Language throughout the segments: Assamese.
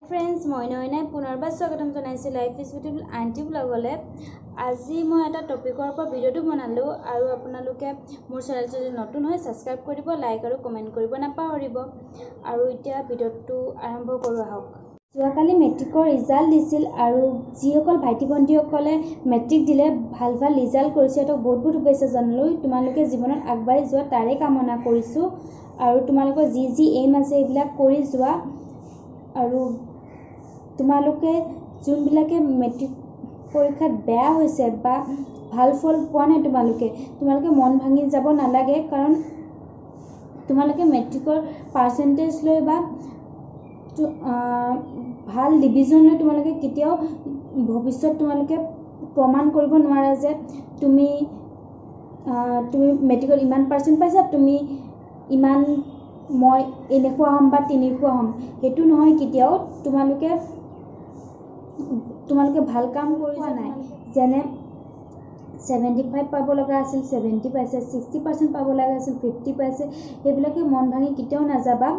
फ्रेंड्स मैं नयनाय पुनर्बार स्वागतम जनाइছো लाइफ इज ब्यूटीफुल आंटी ब्लगले। আজি मैं এটা टपिकर पर भिडिओ बनालो और आपनालोके मोर चैनल जो नतुन है सब्सक्राइब कर दिबो, लाइक और कमेंट करिब नापाहरिब। और इतिया भिडिओটো आरम्भ करू आहक। जोवाकाली मेट्रिकर रिजाल्ट दिছিল और जिসকल भाइटी भण्टिসকলে मेट्रिक दिले ভাল ভাল रिजाल्ट কৰিছে তো বহুত বহুত শুভেচ্ছা জনালো। তোমালোকে জীৱনত আগবাঢ়ি যোৱা তাৰে কামনা কৰিছো আৰু তোমালোকৰ যি এম আছে এইবিলাক কৰি যোৱা। আৰু তোমালোকে যোনবিলাকে মেট্ৰিক পৰীক্ষাত বেয়া হৈছে বা ভাল ফল পোৱা নাই তোমালোকে মন ভাঙি যাব নালাগে, কাৰণ তোমালোকে মেট্ৰিকৰ পাৰ্চেন্টেজ লৈ বা ভাল ডিভিজন লৈ তোমালোকে কেতিয়াও ভৱিষ্যত তোমালোকে প্ৰমাণ কৰিব নোৱাৰা যে তুমি মেট্ৰিকত ইমান পাৰ্চেন্ট পাইছা, তুমি ইমান মই এনেকুৱা হম বা তেনেকুৱা হম, সেইটো নহয়। কেতিয়াও তোমালোকে ভাল কাম কৰিছা নাই, যেনে 75 পাব লগা আছিল 70 পাইছে, 60% পাব লগা আছিল 50 পাইছে, সেইবিলাকে মন ভাঙি কেতিয়াও নাযাবা,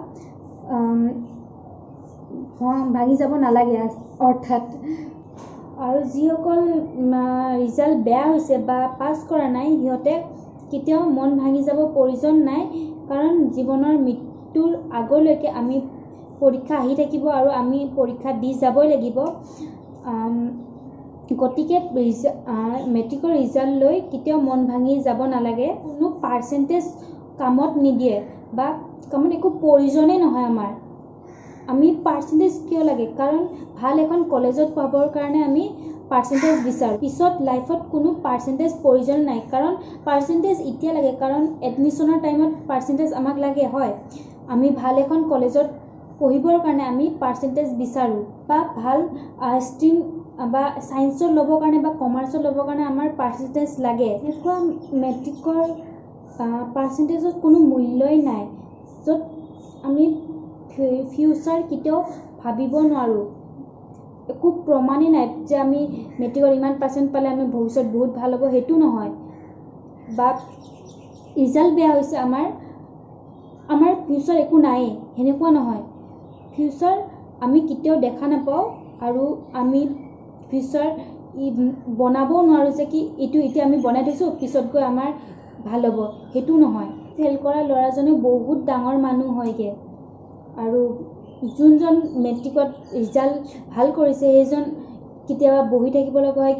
ভাঙি যাব নালাগে অৰ্থাৎ। আৰু যিসকল ৰিজাল্ট বেয়া হৈছে বা পাছ কৰা নাই সিহঁতে কেতিয়াও মন ভাঙি যাব প্ৰয়োজন নাই, কাৰণ জীৱনৰ মৃত্যুৰ আগলৈকে আমি পৰীক্ষা আহি থাকিব আৰু আমি পৰীক্ষা দি যাবই লাগিব। গতিকে মেট্ৰিকৰ ৰিজাল্ট লৈ কেতিয়াও মন ভাঙি যাব নালাগে। কোনো পাৰ্চেন্টেজ কামত নিদিয়ে বা কামত একো প্ৰয়োজনেই নহয়। আমি পাৰ্চেন্টেজ কিয় লাগে, কাৰণ ভাল এখন কলেজত পাবৰ কাৰণে আমি পাৰ্চেন্টেজ বিচাৰোঁ। পিছত লাইফত কোনো পাৰ্চেন্টেজ প্ৰয়োজন নাই, কাৰণ পাৰ্চেন্টেজ এতিয়া লাগে, কাৰণ এডমিশ্যনৰ টাইমত পাৰ্চেন্টেজ আমাক লাগে। হয়, আমি ভাল এখন কলেজত পঢ়িবৰ কাৰণে আমি পাৰ্চেন্টেজ বিচাৰোঁ বা ভাল ষ্ট্ৰীম বা সায়েন্সত ল'বৰ কাৰণে বা কমাৰ্চত ল'বৰ কাৰণে আমাৰ পাৰ্চেন্টেজ লাগে। এনেকুৱা মেট্ৰিকৰ পাৰ্চেন্টেজত কোনো মূল্যই নাই, য'ত আমি ফিউচাৰ কেতিয়াও ভাবিব নোৱাৰোঁ। একো প্ৰমাণেই নাই যে আমি মেট্ৰিকত ইমান পাৰ্চেন্ট পালে আমি ভৱিষ্যত বহুত ভাল হ'ব, সেইটো নহয়। বা ৰিজাল্ট বেয়া হৈছে আমাৰ ফিউচাৰ একো নায়েই, সেনেকুৱা নহয়। ফিউচাৰ আমি কেতিয়াও দেখা নাপাওঁ আৰু আমি ফিউচাৰ বনাবও নোৱাৰোঁ যে কি এইটো এতিয়া আমি বনাই থৈছোঁ পিছত গৈ আমাৰ ভাল হ'ব, সেইটো নহয়। ফেইল কৰা ল'ৰাজনে বহুত ডাঙৰ মানুহ হয়গৈ, আৰু যোনজন মেট্ৰিকত ৰিজাল্ট ভাল কৰিছে সেইজন কেতিয়াবা বহি থাকিব লগা হয়।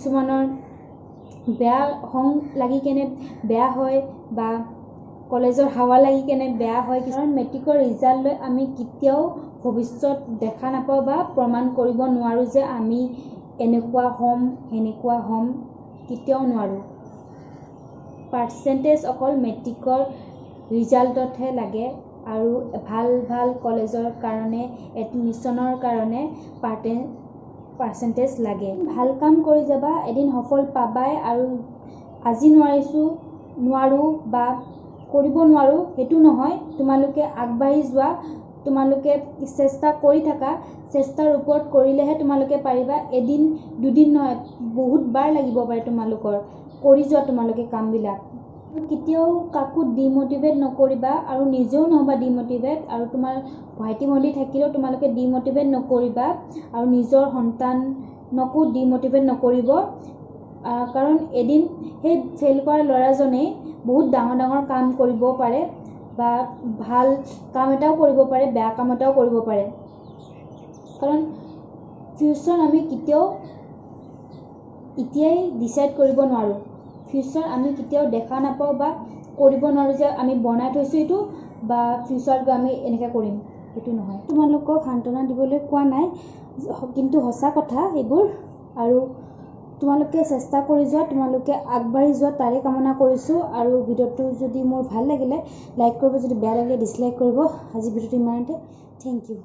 কিছুমানৰ বেয়া খং লাগি কেনে বেয়া হয় বা কলেজৰ হাৱা লাগি কেনে বেয়া হয়। কাৰণ মেট্ৰিকৰ ৰিজাল্ট লৈ আমি কেতিয়াও ভৱিষ্যত দেখা নাপাওঁ বা প্ৰমাণ কৰিব নোৱাৰোঁ যে আমি এনেকুৱা হ'ম সেনেকুৱা হ'ম, কেতিয়াও নোৱাৰোঁ। পাৰ্চেন্টেজ অকল মেট্ৰিকৰ ৰিজাল্টতহে লাগে, আৰু ভাল কলেজৰ কাৰণে এডমিশ্যনৰ কাৰণে পাৰ্চেন্টেজ লাগে। ভাল কাম কৰি যাবা, এদিন সফল পাবাই। আৰু আজি নোৱাৰোঁ বা কৰিব নোৱাৰোঁ সেইটো নহয়, তোমালোকে আগবাঢ়ি যোৱা, তোমালোকে চেষ্টা কৰি থাকা, চেষ্টাৰ ওপৰত কৰিলেহে তোমালোকে পাৰিবা। এদিন দুদিন নহয়, বহুত বাৰ লাগিব পাৰে তোমালোকৰ কৰি যোৱা তোমালোকে কামবিলাক। কেতিয়াও কাকো ডিমোটিভেট নকৰিবা আৰু নিজেও নহবা ডিমোটিভেট, আৰু তোমাৰ ভাইটি ভণ্টি থাকিলেও তোমালোকে ডিমোটিভেট নকৰিবা আৰু নিজৰ সন্তানকো ডিমোটিভেট নকৰিব, কাৰণ এদিন সেই ফেইল কৰা ল'ৰাজনে বহুত ডাঙৰ কাম কৰিব পাৰে বা ভাল কাম এটাও কৰিব পাৰে, বেয়া কাম এটাও কৰিব পাৰে। কাৰণ ফিউচাৰ আমি কেতিয়াও এতিয়াই ডিচাইড কৰিব নোৱাৰোঁ। ফিউচাৰ আমি কেতিয়াও দেখা নাপাওঁ বা কৰিব নোৱাৰোঁ যে আমি বনাই থৈছোঁ এইটো বা ফিউচাৰত গৈ আমি এনেকৈ কৰিম, সেইটো নহয়। তোমালোকক সান্তনা দিবলৈ কোৱা নাই, কিন্তু সঁচা কথা এইবোৰ। আৰু তোমালোকে চেষ্টা কৰি যোৱা, তোমালোকে আগবাঢ়ি যোৱা তাৰে কামনা কৰিছোঁ। আৰু ভিডিঅ'টো যদি মোৰ ভাল লাগিলে লাইক কৰিব, যদি বেয়া লাগিলে ডিছলাইক কৰিব। আজি ভিডিঅ'টো ইমানতে, থেংক ইউ।